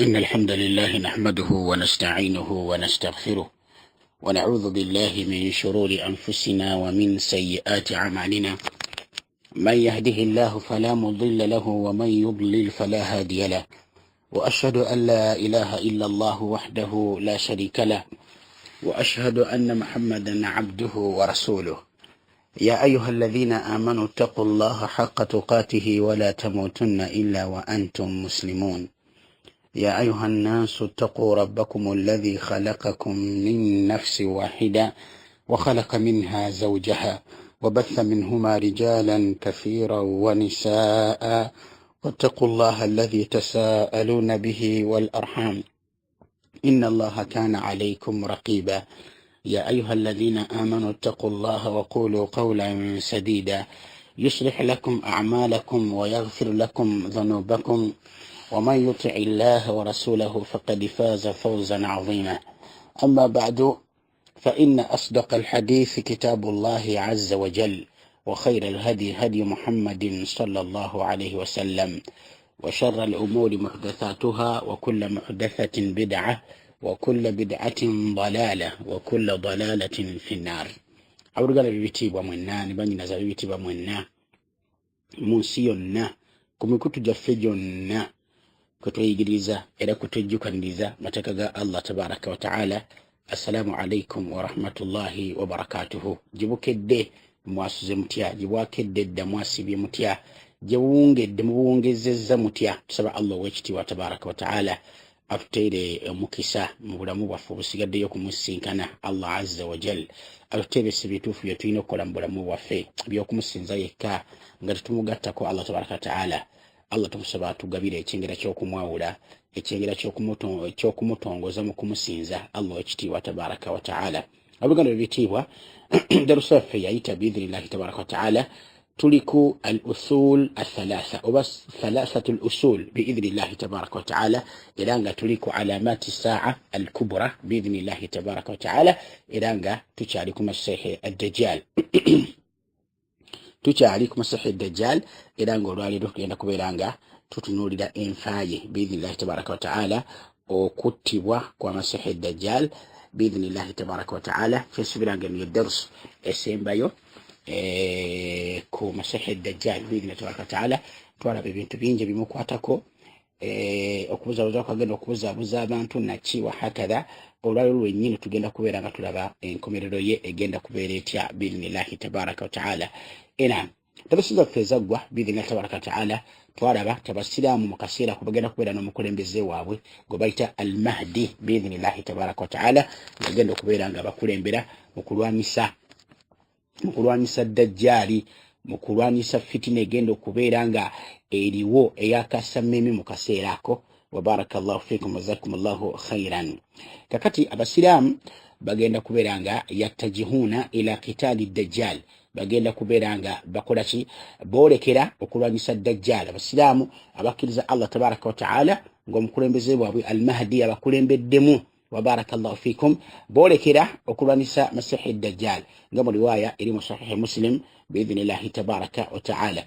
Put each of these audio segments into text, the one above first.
إن الحمد لله نحمده ونستعينه ونستغفره ونعوذ بالله من شرور أنفسنا ومن سيئات أعمالنا. من يهده الله فلا مضل له ومن يضلل فلا هادي له، وأشهد أن لا إله إلا الله وحده لا شريك له، وأشهد أن محمدا عبده ورسوله. يا أيها الذين آمنوا اتقوا الله حق تقاته ولا تموتن إلا وأنتم مسلمون. يا أيها الناس اتقوا ربكم الذي خلقكم من نفس واحدة وخلق منها زوجها وبث منهما رجالا كثيرا ونساء، واتقوا الله الذي تساءلون به والأرحام إن الله كان عليكم رقيبا. يا أيها الذين آمنوا اتقوا الله وقولوا قولا سديدا يصلح لكم أعمالكم ويغفر لكم ذنوبكم، ومن يطع الله ورسوله فقد فاز فوزا عظيما. أما بعد، فإن أصدق الحديث كتاب الله عز وجل، وخير الهدي هدي محمد صلى الله عليه وسلم، وشر الأمور محدثاتها، وكل محدثة بدعة، وكل بدعة ضلالة، وكل ضلالة في النار. أورغال بيبيتيبwa mwenna nibanyi za bibitibwa mwenna munsi yonna ku mikutu gyaffe gyonna kutuyigiriza era kutujjukaniriza mateka ga Allah tabaraka wa taala. Assalamu alaikum wa rahmatullahi wa barakatuhu. Jibukedde mwasuze mutya, jibwakedde dda mwasibye mutya, jewungedde muwongezezza mutya. Tusaba Allah wekitiibwa tabaraka wa taala atuteere mukisa mu bulamu bwaffe obusigaddeyo okumusinkana Allah azza wa jal, atuteebese ebituufu bye tulina okukola mu bulamu bwaffe by'okumusinza yekka nga tetumugattako Allah tabaraka wa taala. Allah tumusaba atugabire ekyengera ky'okumwawula, ekyengera ky'okumutongoza mu kumusinza Allah ekitiibwa tabaraka wa taala. Abaganda bibitiibwa darussa yaffe yayita biidhnillahi tabaraka wa taala tuliku al-usul al-thalatha oba thalathatu al-usul biidhnillahi tabaraka wa taala, era nga tuliku alamati saa al-kubra biidhnillahi tabaraka wa taala, era nga tukyali ku masihi ad-dajjal tukyali ku masihi ad-dajjal, era nga olwaleero tugenda kubeera nga tutunuulira enfaaye biidhnillahi tabaraka wa taala, okuttibwa kwa masihi ad-dajjal biidhnillahi tabaraka wa taala. Kyesubiranga niyo darus esembayo ku masihi ad-dajjal biidhnillahi tabaraka wa taala. Twalaba ebintu bingi bimukwatako, okubuzaabuza kwagenda okubuzaabuza abantu naki wa hakadha. Olwaleero lwennyini tugenda kubeera nga tulaba enkomerero ye egenda kubeera etya biidhnillahi tabaraka wa taala. Era tabasiza kufezaggwa biidhnillahi tabaraka wa taala. Twalaba tabasiraamu mu kaseera kubagenda kubeera n'omukulembeze waabwe gwe bayita al-Mahdi biidhnillahi tabaraka wa taala, agenda okubeera nga bakulembera mu kulwanyisa dajjali, mu kulwanyisa fitina egenda okubeera nga eriwo eyakasamemi mu kaseera ako. Wa barakallahu fikum wa jazakumullahu khairan. Kakati abasiraamu bagenda kubeera nga yattajihuna ila qitali dajjal, bagenda kubeera nga bakola ki, boolekera okulwanyisa dajjal. Abasiraamu abakkiriza Allah tabaraka wa taala ng'omukulembeze bwabwe al-Mahdi abakulembeddemu, wa barakallahu fikum, boolekera okulwanyisa masihi dajjal nga mu riwaya eri mu sahihi Muslim biidhnillahi tabaraka wa taala.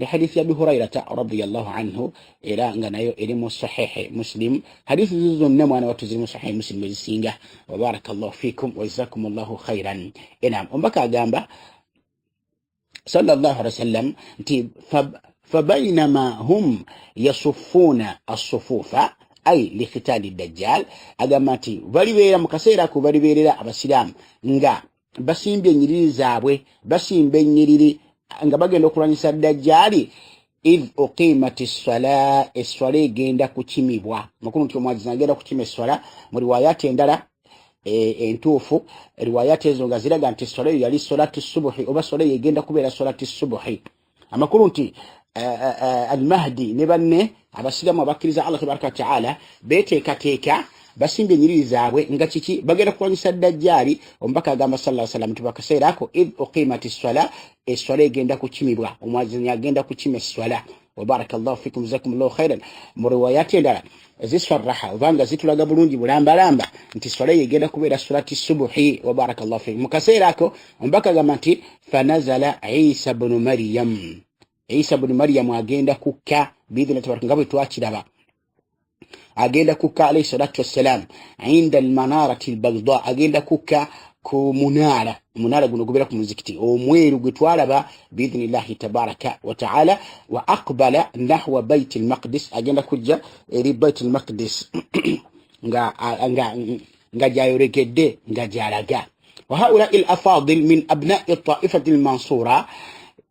لحديث أبي هريرة رضي الله عنه إلى أن يرمو صحيح مسلم، حديث ذو النمو أنا وتزرمو صحيح مسلم بالسينجة. وبارك الله فيكم وجزاكم الله خيرا. إنام وبكى جنبه صلى الله عليه وسلم فبينما هم يصفون الصفوف أي لقتال الدجال أجمعتي وليبيرا مكسيرك وليبيرا أبسلام نجا بسيم بينيري زابwe بسيم بينيري nga bagenda okulwanyisa dajjali. idh uqimati ssala, esswala egenda kukimibwa. Makulu nti omwazizi agenda kukima esswala. Mu riwayati endala entuufu, riwayati ezo nga ziraga nti esswala eyo yali solatu subuhi oba esswala eyo egenda kubeera solatu subuhi. Amakulu nti al-Mahdi ne banne abasiraamu abakkiriza Allah tabaraka wa taala beteekateeka basimbye enyiriri zaabwe nga kiki, bagenda kulwanyisa dajjali. Omubaka agamba sallallahu alayhi wa sallam tubakaseera ako idh uqimati ssala, esswala egenda kukimibwa, omwazizi agenda kukima esswala. Wa barakallahu fikum jazakumullahu khairan. Mu riwayati endala zisarraha obanga zitulaga bulungi bulambalamba nti esswala egenda kubeera surati subuhi. Wa barakallahu fikum. Mu kaseera ako omubaka agamba nti fanazala Isa ibn Maryam agenda kukka biidhnillahi tabaraka nga bwe twakiraba agenda kukka alayhi salatu wassalam inda almanarati albagda agenda kukka ku munara guno gubera ku muzikiti omweru gwetwalaba biidhnillahi tabaraka wa taala wa aqbala nahwa bait almaqdis agenda kujja eri bait almaqdis nga jayorekedde nga jalaga wa haula alafadil min abna'i at-ta'ifati al-mansura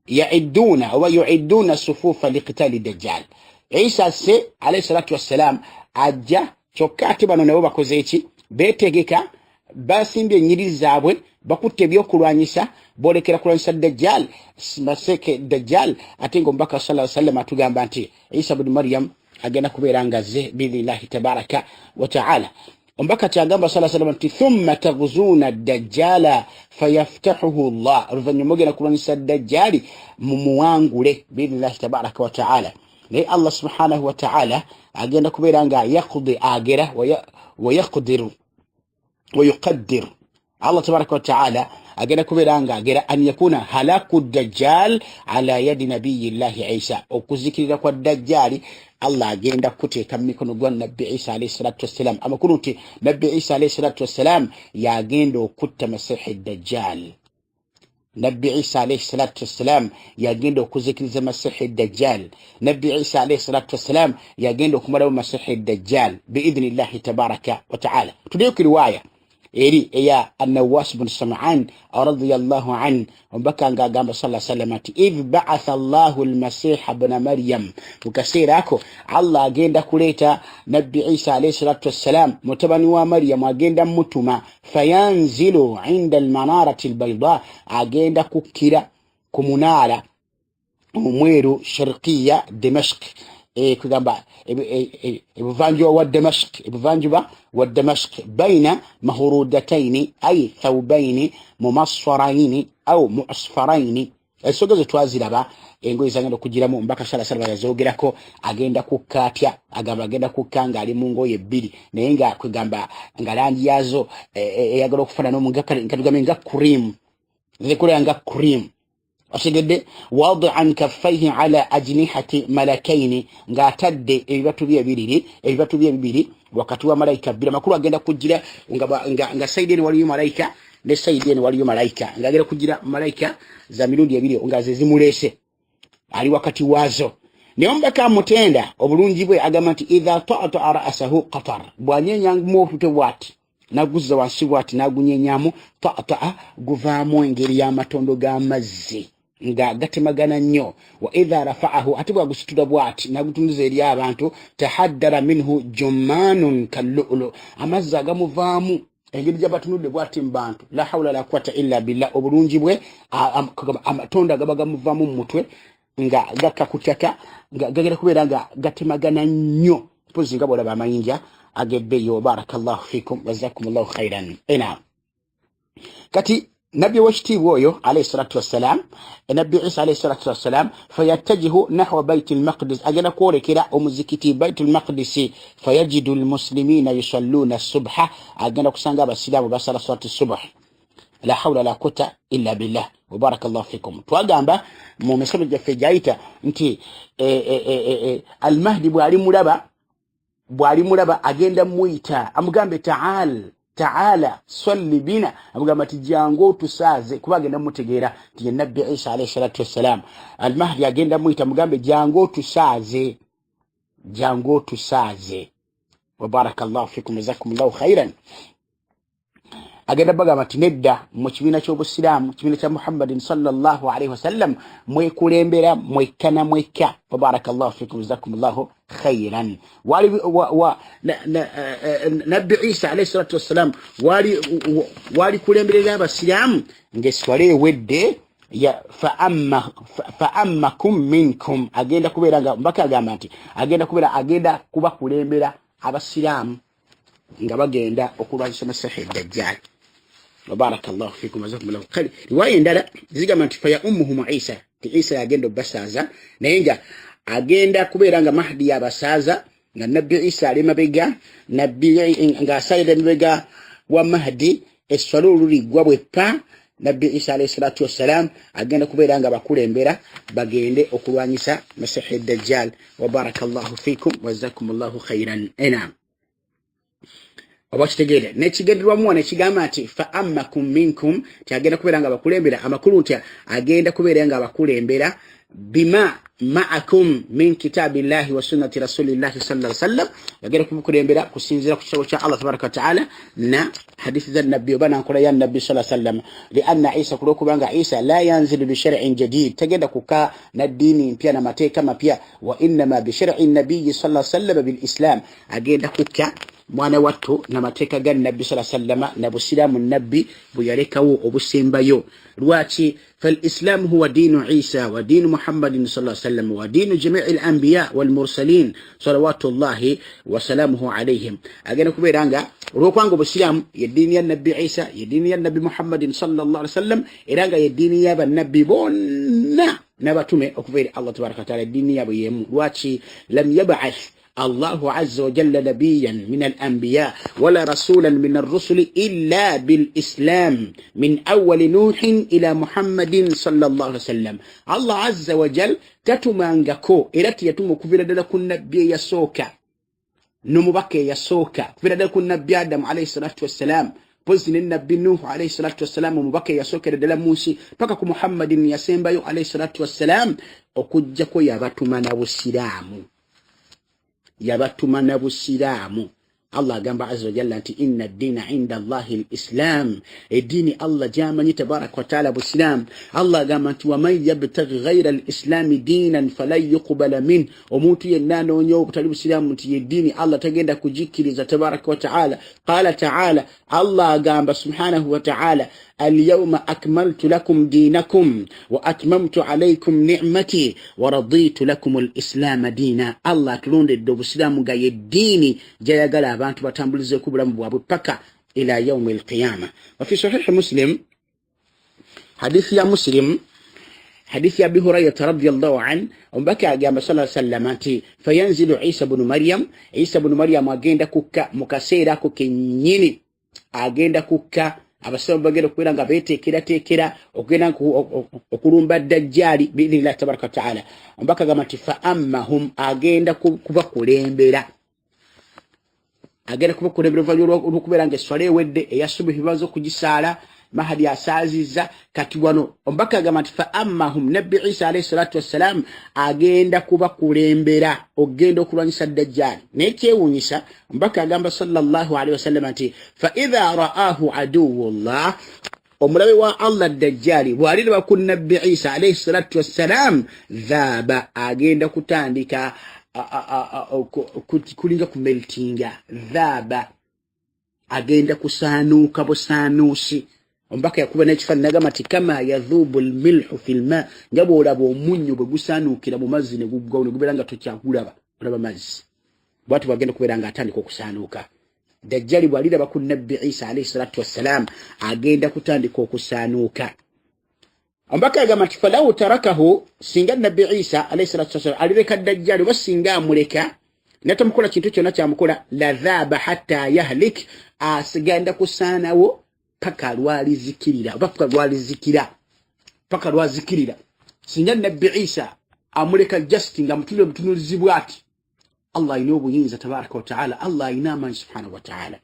ya'iduna wa yu'iduna sufufa liqitali dajjal Isa se alayhi salatu wassalam ajja kyokka bano nabo bakoze eki betegeka basimbye nyiri zaabwe bakutte byokulwanyisa bolekera kulwanyisa dajjal maseke dajjal atengo mbaka sallallahu alayhi wasallam atugamba nti Isa ibn Maryam agenda kubeera ngaze billahi tabaraka wa taala mbaka kyagamba sallallahu alayhi wasallam thumma taghzuna ad-dajjala fayaftahuhu Allah ruvanyumogera kulwanyisa dajjali mumuwangule billahi tabaraka wa taala ne Allah subhanahu wa ta'ala agenda kubeera nga yaqdi agera wa yaqdiru wa yuqaddir Allah tabaraka wa ta'ala agenda kubeera nga agera an yakuna halaku dajjal ala yadi nabiyillahi Isa okuzikirira kwa dajjali Allah agenda kuteeka mikono gwa nabbi Isa alayhi salatu wassalam amakuru nti nabbi Isa alayhi salatu wassalam yagenda okutta masihi dajjal Nabbi Isa alayhi salatu wassalam yagenda okuzikiriza masihi dajjal Nabbi Isa alayhi salatu wassalam yagenda okumalawo masihi dajjal biidhnillahi tabaraka wa ta'ala tuliyo riwaya eri eya an-Nawas ibn Sam'an radiyallahu an mbaka ngagamba sallallahu alayhi wasallam ati idh ba'atha Allahu al-Masih ibn Maryam ukasirako Allah agenda kuleta Nabbi Isa alayhi salatu wassalam mutabani wa Maryam agenda mutuma fayanzilu inda al-manarati al-bayda agenda kukira kumunara umweru sharqiyya Dimashq kugamba ebuvanjuba wa Dimashq baina mahurudataini ay thawbaini mumassaraini au mu'asfaraini esogezo twaziraba engoyi zangendo kugiramu mbaka sala yazogerako agenda kukatya agenda kukanga ali mu ngoye bbiri naye nga kugamba ngalangi yazo eyagala okufana nga cream zikula nga cream Ashigede wadi'an kaffayhi ala ajnihati malakaini ngatadde ebibatu bibiri wakati wa malaika bila makuru agenda kujira nga saideni waliyo malaika ne saideni waliyo malaika ngagera kujira malaika za mirundi ebiri ngaze zimulese ali wakati wazo niomba kamutenda obulungi bwe agamba nti idha ta'ata ra'sahu qatar bwanyenyangu mofute bwati naguza wansi bwati nagunyenyamu ta'ata guvaamu engeri ya matondo ga mazzi nga gatemagana nnyo wa idha rafa'ahu atibwa gusitula bwati nagutunduza eri abantu tahaddara minhu jummanun kallu'lu amazzi agamuvaamu engeri jabatunudde bwati mbantu la hawla la quwwata illa billah obulungi bwe amatonda gabagamuvaamu mu mutwe nga gakakutaka gagera kubeera nga gatemagana nnyo pozi nga bolaba amayinja agebbeyo barakallahu fikum wazakumullahu khairan ina kati Nabi washtibu oyo alayhi salatu wassalam Nabi Isa alayhi salatu wassalam fayattajihu nahwa bait al-maqdis agenda kuolekera omuzikiti bait al-maqdis fayajidu al-muslimina yusalluna as-subha agenda kusanga abasilamu basala salatu as-subh la hawla la quwwata illa billah wa barakallahu fikum twagamba mu mesomo jaffe jaita nti al-mahdi bwali mulaba agenda muita amugambe ta'ala salli bina amugamba tijango tusaze kubagenda mutegeera ti Nabbi Isa alayhi salatu wassalam al-mahdi agenda muita mugambe jango tusaze wa barakallahu fikum jazakumullahu khairan agenda bagamba tinedda mu kibiina ky'obusiraamu kibiina kya Muhammadin sallallahu alayhi wasallam mwekulembera mwekana mweka wa barakallahu fikum jazakumullahu khairan Nabbi Isa alayhi salatu wassalam wali kulemberera abasiraamu ngeswale ewedde ya fa ammakum minkum agenda kubeera nga mbaka agamba nti agenda kuba kulembera abasiraamu nga bagenda okulwanyisa masihi dajjal wa barakallahu fikum jazakumullahu khairan riwaya endala zigamba nti fa ya ummuhum Isa Isa yagenda basaza naye nga agenda kubeera nga mahdi yabasaza nga Nabbi Isa ali mabega nga asayida mabega wa mahdi essalulu ligwa bwepa Nabbi Isa alayhi salatu wassalam agenda kubeera nga bakulembera bagende okulwanyisa masihi dajjal wa barakallahu fikum wa jazakumullahu khairan ina obakitegere nekigenderwamu nekigamba nti fa ammakum minkum tiagenda kubeera nga abakulembera amakulu nti agenda kubeera nga abakulembera bima ma'akum min kitabillahi wa sunnati rasulillahi sallallahu alaihi wasallam agenda kukulembera kusinzira ku kitabo kya Allah tabaraka wa taala na hadithi za nabbi bana nkola ya nabbi sallallahu alaihi wasallam lianna Isa kulokubanga Isa la yanzilu bi shar'in jadid tagenda kukaa na dini mpya na mateeka mapya wa inma bi shar'i nabiy sallallahu alaihi wasallam bil islam agenda kukaa mwana wattu na mateeka ga nabbi sallallahu alaihi wasallam na busilamu nabbi buyalekawo obusembayo lwaki فالإسلام هو دين عيسى ودين محمد صلى الله عليه وسلم ودين جميع الأنبياء والمرسلين صلوات الله وسلامه عليهم أجينا كبيرانغا روكوانغو بسلام يدين يا النبي عيسى يدين يا النبي محمد صلى الله عليه وسلم إرانغا يدين يا النبي بونا نباتومي أكبر الله تبارك وتعالى الدين يا بيهم واتشي لم يبعث الله عز وجل نبيا من الأنبياء ولا رسولا من الرسل إلا بالإسلام من أول نوح إلى محمد صلى الله عليه وسلم الله عز وجل تتمانغكو إلتي يتم كفر دلكو النبي يسوكا نمبكي يسوكا كفر دلكو النبي آدم عليه الصلاة والسلام بوزن النبي نوح عليه الصلاة والسلام ومبكي يسوكا دل موسى بكاكو محمد يسيمبايو عليه الصلاة والسلام وكجكو يباتمانا والسلام yabatumana busiramu Allah gamba azza wa jalla anti inna ad-dina 'inda Allahi al-islam edini Allah jamani tabarak wa taala buslam Allah gamba anti wa man yabtaghi ghayra al-islam dinan falan yuqbala min omuntu yenna onyo butali busiramu nti edini Allah tagenda kujikiriza tabarak wa taala qala taala Allah gamba subhanahu wa taala اليوم أكملت لكم دينكم وأتممت عليكم نعمتي ورضيت لكم الإسلام دينا الله تلون الدب السلام جاي الديني جاي قال أبانت وتنبلز كبر مبواب بكا إلى يوم القيامة. وفي صحيح مسلم حديث يا مسلم حديث أبي هريرة رضي الله عنه وبكى قام صلى الله عليه وسلم فينزل عيسى بن مريم أجند كوكا مكسيرا كوكينيني أجند كوكا abasaba bagenda kubeera nga beteekera okugenda okulumba dajjali bi'idhnillah tabaraka wa taala mbaka gamba nti fa ammahum agenda kubakulembera olw'okubeera nga esswala ewedde eyasubuhi baza okugisaala mahadi asaazizza kati wano ombaka gamba nti fa ammahum nabbi Isa alayhi salatu wassalam agenda kubakulembera ogenda okulwanyisa dajjali nekyewuunyisa ombaka agamba sallallahu alayhi wasallam nti fa idha ra'ahu aduwullah omulabe wa Allah dajjali bw'aliraba ku nabbi Isa alayhi salatu wassalam dhaba agenda kutandika kulinga kumeltinga dhaba agenda kusaanuuka busaanuusi ombaka yakuba n'ekifaananyi n'agamba nti kama yadhubu almilhu fi lma nga bw'olaba omunnyo bwe gusaanuukira mu mazzi ne guggwawo ne gubeera nga tokyagulaba olaba mazzi bw'atyo bwagenda kubeera nga atandika okusaanuuka dajjali bw'aliraba ku nabbi Isa alayhi salatu wassalam agenda kutandika okusaanuuka ombaka yagamba nti falaw tarakahu singa nabbi Isa alayhi salatu wassalam alireka dajjali oba singa amuleka natamukola kintu kyonna kyamukola la dhaba hatta yahlik asigenda kusaanawo paka lwalizikirira paka lwazikirira singa nabbi Isa amuleka just nga mutule mutunulizibwa ati Allah ina obuyinza tabaraka wa taala Allah ina amanyi subhanahu wa taala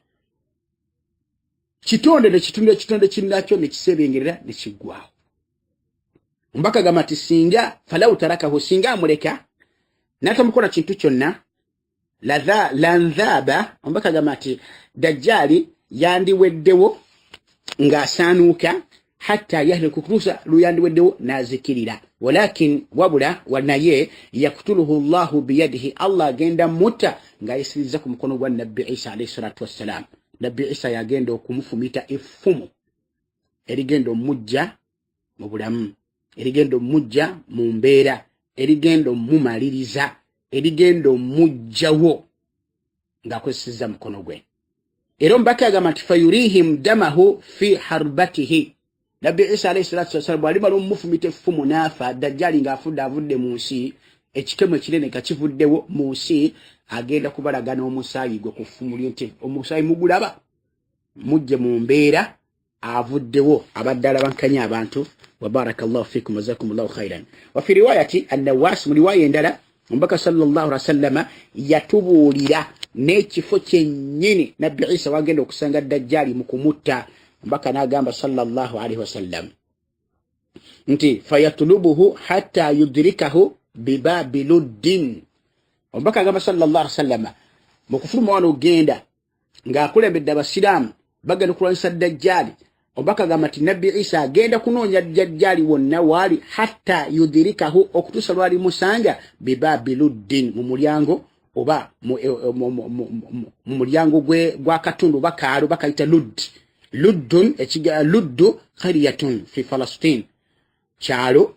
kitonde kinnakyo nekisebengerera nekiggwawo mbaka gamba nti singa falaw tarakahu singa amuleka natamukola kintu kyonna landhaba mbaka gamba nti dajjali yandiweddewo ng'asaanuuka hatta yahliku kutuusa luyandiweddewo n'azikirira walakin wabula wanaye yaktuluhu Allahu biyadihi Allah agenda mutta ng'ayisiriza ku mukono gwa nabbi Isa alayhi salatu wassalam nabbi Isa yagenda okumufumita effumu erigenda omujja mu bulamu erigenda omujja mu mbeera erigenda omumaliriza erigenda omujjawo ng'akozesezza mukono gwe era mbaka agamba nti fayurihim damahu fi harbatihi nabbi Isa alayhi salatu wassalam bw'alimala omufumita effumu n'afa dajjali ng'afudde avudde mu nsi ekitemu ekinene nga kivuddewo mu nsi agenda kubalaga n'omusaayi gwe ku ffumu lye nti omusaayi mugulaba mujje mu mbeera avuddewo abadde alabankanya abantu wa barakallahu fikum jazakumullahu khairan wa fi riwayati an-Nawas mu riwaya endala mbaka sallallahu alaihi wasallam yatubuulira n'ekifo kyennyini nabbi Isa wagenda okusanga dajjali mu kumutta. Omubaka n'agamba sallallahu alaihi wasallam nti fayatulubuhu hatta yudrikahu bibabi luddin. Omubaka agamba sallallahu alaihi wasallam mu kufuluma wano ogenda ng'akulembedde abasiraamu bagenda okulwanyisa dajjali. Omubaka agamba nti nabbi Isa agenda kunoonya dajjali wonna waali hatta yudrikahu okutuusa lwali musanga bibabi luddin mu mulyango oba mu mulyango gwa katundu bakaalo bakayita ludd. Luddun ekiga luddu qaryatun fi Falastin, kyalo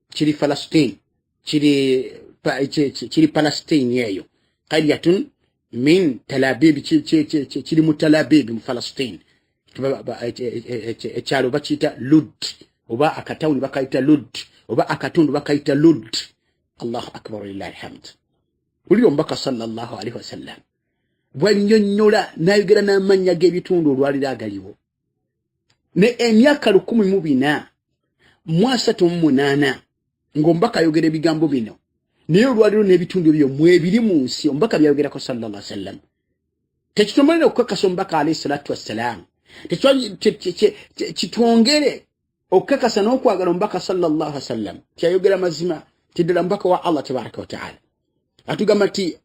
kiri Falastin, kiri Palestine eyo. Qaryatun min Tel Aviv, kiri mu Tel Aviv mu Falastin. Ekyalo bakiyita Ludd oba akatawuni bakayita Ludd oba akatundu bakayita Ludd. Allahu akbar lillahi alhamd. Uli omubaka sallallahu alaihi wasallam bw'annyonnyola n'ayogera n'amannya g'ebitundu olwaliro agaliwo. Ne emyaka 1438 ng'omubaka ayogera ebigambo bino, naye olwaliro n'ebitundu ebyo mwebiri mu nsi omubaka byayogerako sallallahu alaihi wasallam. Tekitumalira okukakasa omubaka alayhi salatu wassalam, kitwongere okukakasa n'okwagala omubaka sallallahu alaihi wasallam kyayogera mazima tiddala omubaka wa Allah tabaraka wa ta'ala. Atugamba nti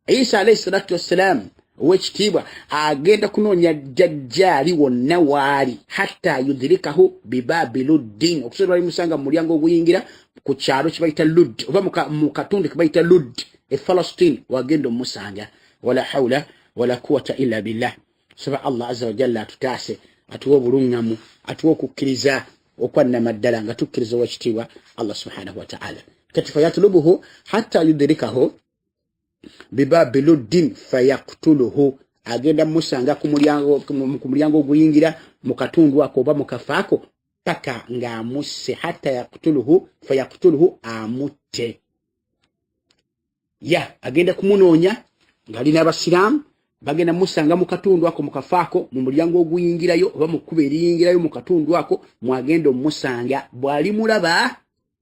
Isa alayhi salatu wassalam ow'ekitiibwa agenda kunoonya dajjali wonna waali hatta yudrikahu bibabi luddin, okusobola bali musanga mu mulyango oguyingira ku kyalo kye bayita Ludd oba mu katundu ke bayita Ludd e Falastin, wagenda omusanga. Wala hawla wala quwwata illa billah. Saba Allah azza wa jalla atutaase, atuwa obulungamu, atuwa okukkiriza okwannama ddala nga tukkiriza ow'ekitiibwa Allah subhanahu wa ta'ala. Kati fayatulubuhu hatta yudrikahu bibabi luddin fayaktuluhu, agenda musanga ku mulyango oguyingira mu katundu ako oba mu kafaako paka ng'amusse. Hatta yaktuluhu fayaktuluhu, amutte. Agenda kumunoonya ng'ali n'abasiraamu bagenda musanga mu katundu ako mu kafaako mu mulyango oguyingirayo oba mu kkubo eriyingirayo mu katundu ako mwagenda omusanga. Bw'ali mulaba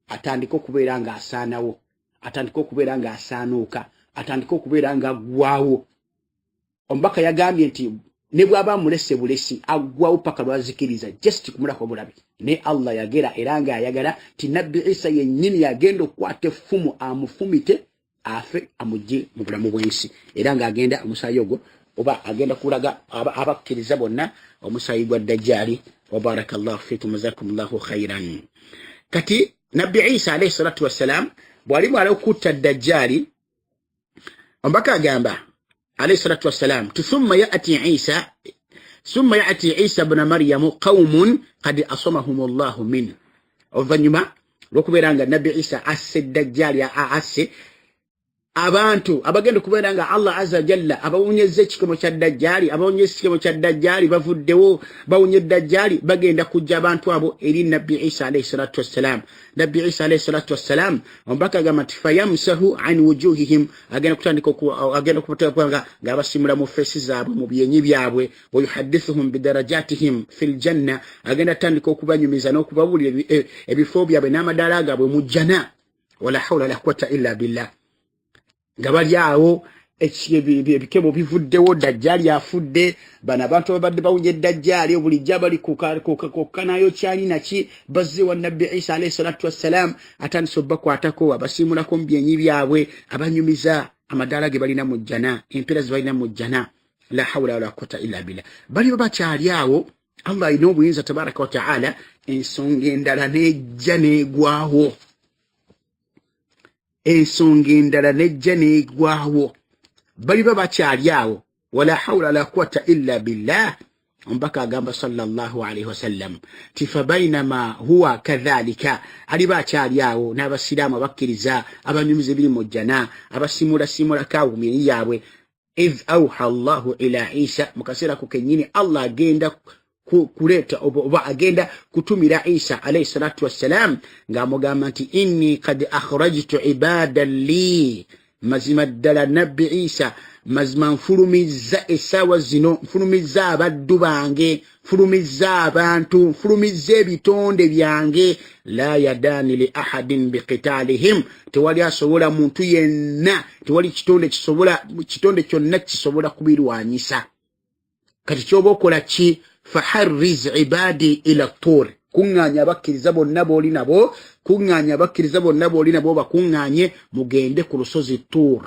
atandika okubeera ng'asaanawo, atandika okubeera ng'asaanuuka, atandika okubeera ng'aggwaawo. Omubaka yagambye nti ne bw'aba mulese bulesi aggwaawo paka lwazikiriza just kumulako bulabe. Ne Allah yagera era ng'ayagala ti nabbi Isa yennyini yagenda okukwata effumu amufumite afe amugye mu bulamu bw'ensi, era ng'agenda omusaayi ogwo oba agenda kulaga abakkiriza bonna omusaayi gwa dajjali. Wa barakallahu fikum jazakumullahu khairan. Kati nabbi Isa alayhi salatu wassalam bw'ali mwala okutta dajjali, omubaka agamba alayhi salatu wassalam thumma ya'ti Isa ibn Maryam qaumun qad asamahum Allahu min. Oluvannyuma lw'okubeera nga nabbi Isa asse dajjali asse abantu abagenda kubeera nga Allah azza jalla abawunyezza ekikomo kya dajjali, abawunyezza ekikomo kya dajjali bavuddewo bawunye dajjali, bagenda kujja abantu abo eri nabbi Isa alayhi salatu wassalam. Nabbi Isa alayhi salatu wassalam omubaka agamba nti fayamsahu an wujuhihim, agenda kutandika agenda kubatanga ng'abasimula mu feesi zaabwe mu byenyi byabwe. Wa yuhaddithuhum bidarajatihim fil janna, agenda tandika okubanyumiza n'okubabulira ebifo byabwe n'amadaala gaabwe mu jana. Wala hawla wala quwwata illa billah. Nga bali awo ebikemo bivuddewo, dajjali afudde, bano abantu babadde bawunye dajjali obulijja bali kukkanayo kyali naki bazze wa nabbi Isa alayhi salatu wassalam, atandise obbakwatako abasiimulako mu byenyi byabwe, abanyumiza amadaala ge balina mu jjana, empeera ze balina mu jjana. La hawla wala quwwata illa billah. Bali bakyali awo, Allah alina obuyinza tabaraka wa ta'ala, ensonga endala n'ejja n'egwawo. Ensonga endala nejja n'egwawo. Bali bakyali awo. Wala hawla wala quwwata illa billah. Omubaka agamba sallallahu alaihi wasallam ti fabainama huwa kadhalika, ali bakyali awo n'abasiraamu abakkiriza abanyumiza ebiri mu jjana abasimula kawo miri yaabwe. Idh awha Allahu ila Isa, mu kaseera ko kennyini Allah agenda kuleta oba agenda kutumira Isa alayhi salatu wassalam ng'amugamba nti inni qad akhrajtu ibadan li mazima ddala nabbi Isa mazima nfulumizza essaawa zino, nfulumizza abaddu bange, nfulumizza abantu, nfulumizza ebitonde byange. La yadaani li ahadin biqitalihim, tewali asobola muntu yenna, tewali kitonde kyonna kisobola kubirwanyisa. Kati kyoba okola ki? Faharriz ibadi ila tur, kuŋŋaanya abakkiriza bonna booli nabo, kuŋŋaanya abakkiriza bonna booli nabo bakuŋŋaanye mugende ku lusozi Tur,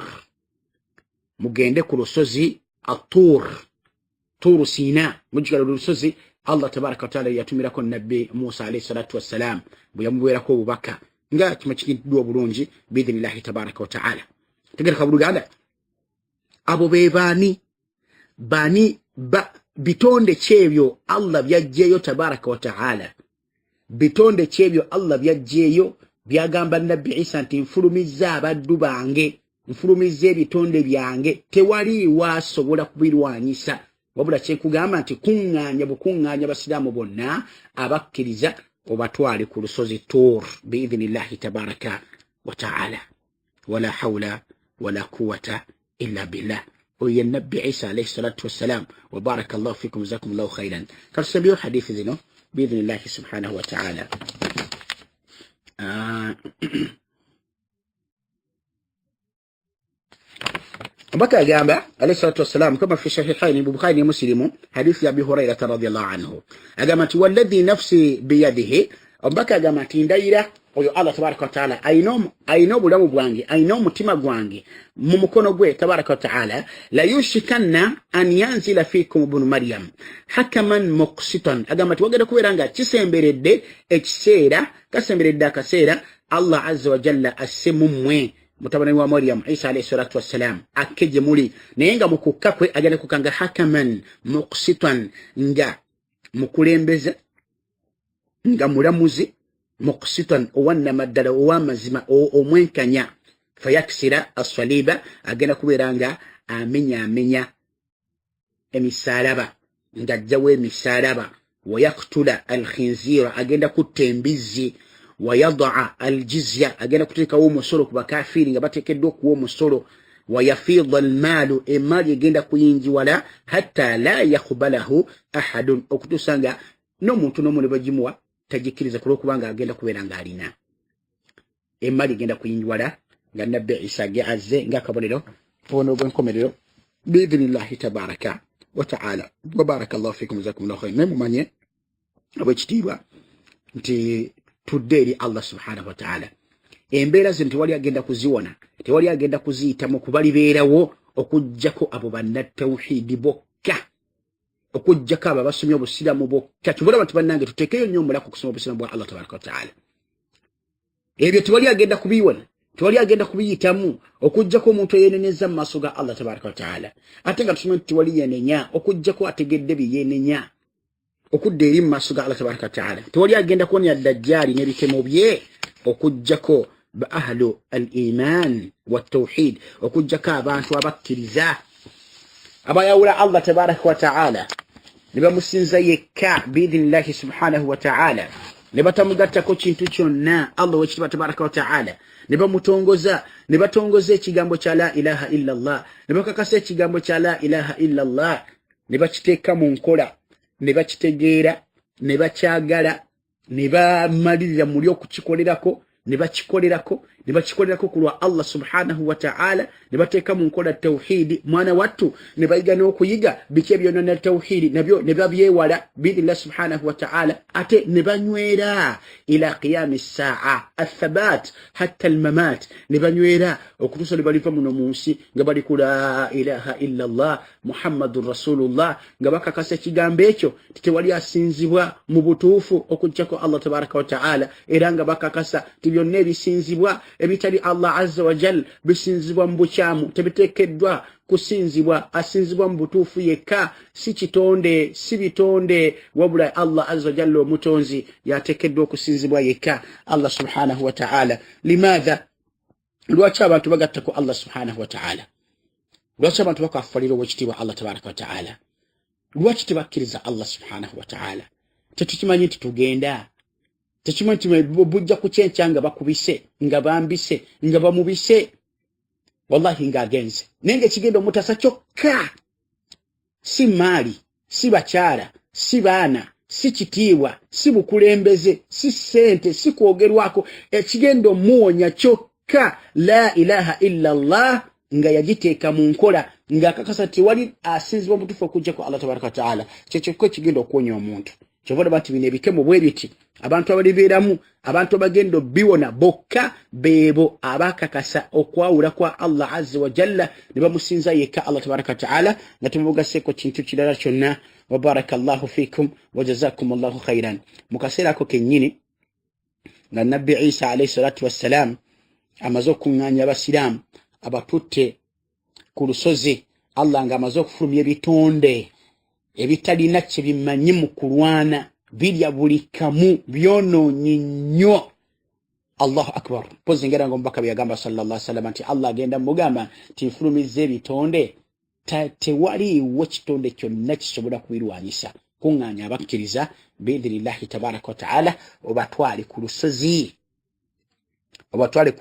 mugende ku lusozi Atur, Turu Sina, mujjukira lusozi Allah tabaraka wa taala yatumirako nabbi Musa alayhi salatu wassalam bwe yamuweerako obubaka nga kimakiddwa obulungi biidhnillahi tabaraka wa taala. Tegereka buluganda, abo be bani bitonde kyebyo Allah byajjeeyo tabaraka wa taala, bitonde kyebyo Allah byajjeeyo byagamba nabbi Isa nti nfulumizza abaddu bange, nfulumizza ebitonde byange, tewali waasobola kubirwanyisa. Wabula kyekugamba nti bukuŋŋaanya basiraamu bonna abakkiriza obatwale ku lusozi Tur biidhnillahi tabaraka wa taala. Wala hawla wala quwwata illa billah. وهي النبي عيسى عليه الصلاة والسلام. وبارك الله فيكم جزاكم الله خيرا. كرسبيو حديث ذنو بإذن الله سبحانه وتعالى. بكى جامع عليه الصلاة والسلام كما في صحيحين البخاري ومسلم حديث أبي هريرة رضي الله عنه أجمعت والذي نفسي بيده. بكى جامع تنديره oyo Allah tabaraka wa taala ayino bulamu bwange, ayino mutima gwange mu mukono gwe tabaraka wa taala. La yushikanna an yanzila fikum ibn Maryam hakaman muqsitan, agamba tiwagenda kuberanga kisemberedde ekiseera, kasemberedde akaseera Allah azza wa jalla assemumwe mutabani wa Maryam Isa alayhi salatu wassalam akeje muli naye nga mukukka kwe agenda kukanga hakaman muqsitan, nga mukulembeza, nga mulamuzi, muqsitan owannama ddala ow'amazima omwenkanya. Fayaksira asaliba, agenda kubeeranga amenya emisaalaba, ng'ajjawo emisaalaba. Wayaktula alkhinzira, agenda kutta embizzi. Wayadaa aljizya, agenda kuteekawo omusolo ku bakafiiri nga bateekeddwa okuwa omusolo. Wayafiida almaalu, emaali egenda kuyinjiwala. Hatta la yakbalahu ahadun, okutuusa nga n'omuntu n'omu ne bagimuwa tajikiriza kulokubanga agenda kubeera nga alina. Emaali egenda kuyinjiwala nga nabbi Isa azze ng'akabonero ono bw'enkomerero biidhnillahi tabaraka wa taala. Wa barakallahu fikum jazakumullahu khairan. Naye mumanye ab'ekitiibwa nti tudde eri Allah subhanahu wa taala. Embeera zino tewali agenda kuziwona, tewali agenda kuziyitamu kubalibeerawo okuggyako abo bannatawhiidi bokka, okuggyako abo abasomye obusiraamu bokka. Tubulaba nti bannange tuteekeyo nnyo omulako okusoma obusiraamu bwa Allah tabaraka wa taala. Ebyo tewali agenda kubiwona, tewali agenda kubiyitamu okuggyako omuntu eyeneneza mu maaso ga Allah tabaraka wa taala. Ate nga tusome nti tewali yenenya, okuggyako ategedde bye yenenya okudda eri mu maaso ga Allah tabaraka wa taala. Tewali agenda kuwonya dajjaali n'ebikemo bye, okuggyako ba ahlu al-iman wa tawhid, okuggyako abantu abakkiriza abayawula Allah tabaraka wa taala ne bamusinza yekka biidhnillahi subhanahu wa taala, ne batamugattako kintu kyonna Allah w'ekitiibwa tabaraka wa taala, ne bamutongoza, ne batongoza ekigambo kya la ilaha illa Allah, ne bakakasa ekigambo kya la ilaha illa Allah, ne bakiteeka mu nkola, ne bakitegeera, ne bakyagala, ne bamalirira muli okukikolerako, ne bakikolerako ku lwa Allah subhanahu wa ta'ala, ne bateeka mu nkola tawhidi. Mwana wattu ne bayiga n'okuyiga biki byonna na tawhidi nabyo ne babyewala biidhnillah subhanahu wa ta'ala. Ate ne banywera ila qiyam as-sa'a athabat hatta al-mamat, ne banywera okutuusa ne baliva muno mu nsi nga bali ku la ilaha illa Allah muhammadur rasulullah, nga bakakasa ekigambo ekyo tewali asinzibwa mu butuufu okuggyako Allah tabaraka wa ta'ala, era nga bakakasa byonna ebisinzibwa ebitali Allah azza wa jal bisinzibwa mu bukyamu, tebiteekeddwa kusinzibwa, asinzibwa mu butuufu yekka, si kitonde si bitonde, wabula Allah azza wa jalla omutonzi yateekeddwa okusinzibwa yekka, Allah subhanahu wa ta'ala. Limadha? Lwaki abantu bagattako Allah subhanahu wa ta'ala? Lwaki abantu bakaffalira obwekitiibwa Allah tabaraka wa ta'ala? Lwaki tebakkiriza Allah subhanahu wa ta'ala? Tetukimanyi nti tugenda, tekimanyi nti bujja kukyenkya nga bakubise, nga bambise, nga bamubise. wallahi ng'agenze nenge kigenda omutasa kyokka si maali si bakyala si baana si kitiibwa si bukulembeze si ssente si kwogerwako ekigenda omuwonya kyokka la ilaha illa Allah nga yagiteeka mu nkola ng'akakasa tewali asinzibwa omutuufu okuggyako Allah tabaraka wa taala kyekyo ekigenda okuwonya omuntu kyova olaba nti bino ebikemo bwe biti abantu abalibeeramu abantu abagenda biwona bokka beebo abakakasa okwawula kwa Allah azza wa jalla ne bamusinza yekka Allah tabaraka wa taala nga temubugaseeko kintu kirala kyonna wa barakallahu fikum wa jazakumullahu khairan mu kaseera ako kennyini nga nabbi Isa alayhi salatu wassalam amaze okuŋŋaanya abasiraamu abatutte ku lusozi Allah nga amaze okufulumya ebitonde ebitalina kye bimanyi mu kulwana birya buli kamu byonoonye nnyo. Allahu akbar. Pozi ngera ngo mbaka byagamba sallallahu alaihi wasallam nti Allah agenda mugamba nti nfulumize ebitonde tewaliwo kitonde kyonna kisobola kubirwanyisa kuŋŋaanya abakkiriza biidhinillahi tabaraka wa taala obatwale ku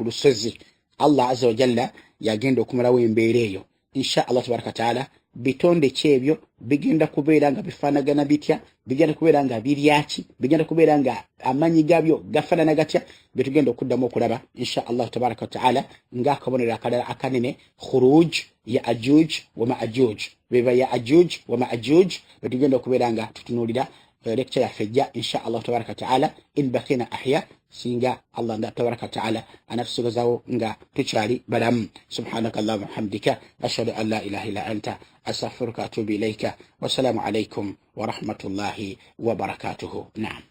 lusozi Allah azza wa jalla yagenda okumalawo embeera eyo insha Allah tabaraka wa taala. Bitonde kyebyo bigenda kubeera nga bifaanagana bitya, bigenda kubeera nga biryaki, bigenda kubeera nga amanyi gabyo gafaanana gatya, betugenda okuddamu okulaba insha Allah tabaraka wa taala ng'akabonero akalala akanene khuruj ya ajuj wa maajuj beba ya ajuj wa maajuj betugenda okubeera nga tutunuulira lecture yaffe ejja insha Allah tabaraka wa taala in bakina ahya singa Allah nda tabaraka wa taala anatusogozawo nga tukyali balamu. Subhanaka Allahumma hamdika ashhadu an la ilaha illa anta astaghfiruka wa atubu ilayka. Wassalamu alaykum wa rahmatullahi wa barakatuhu. Naam.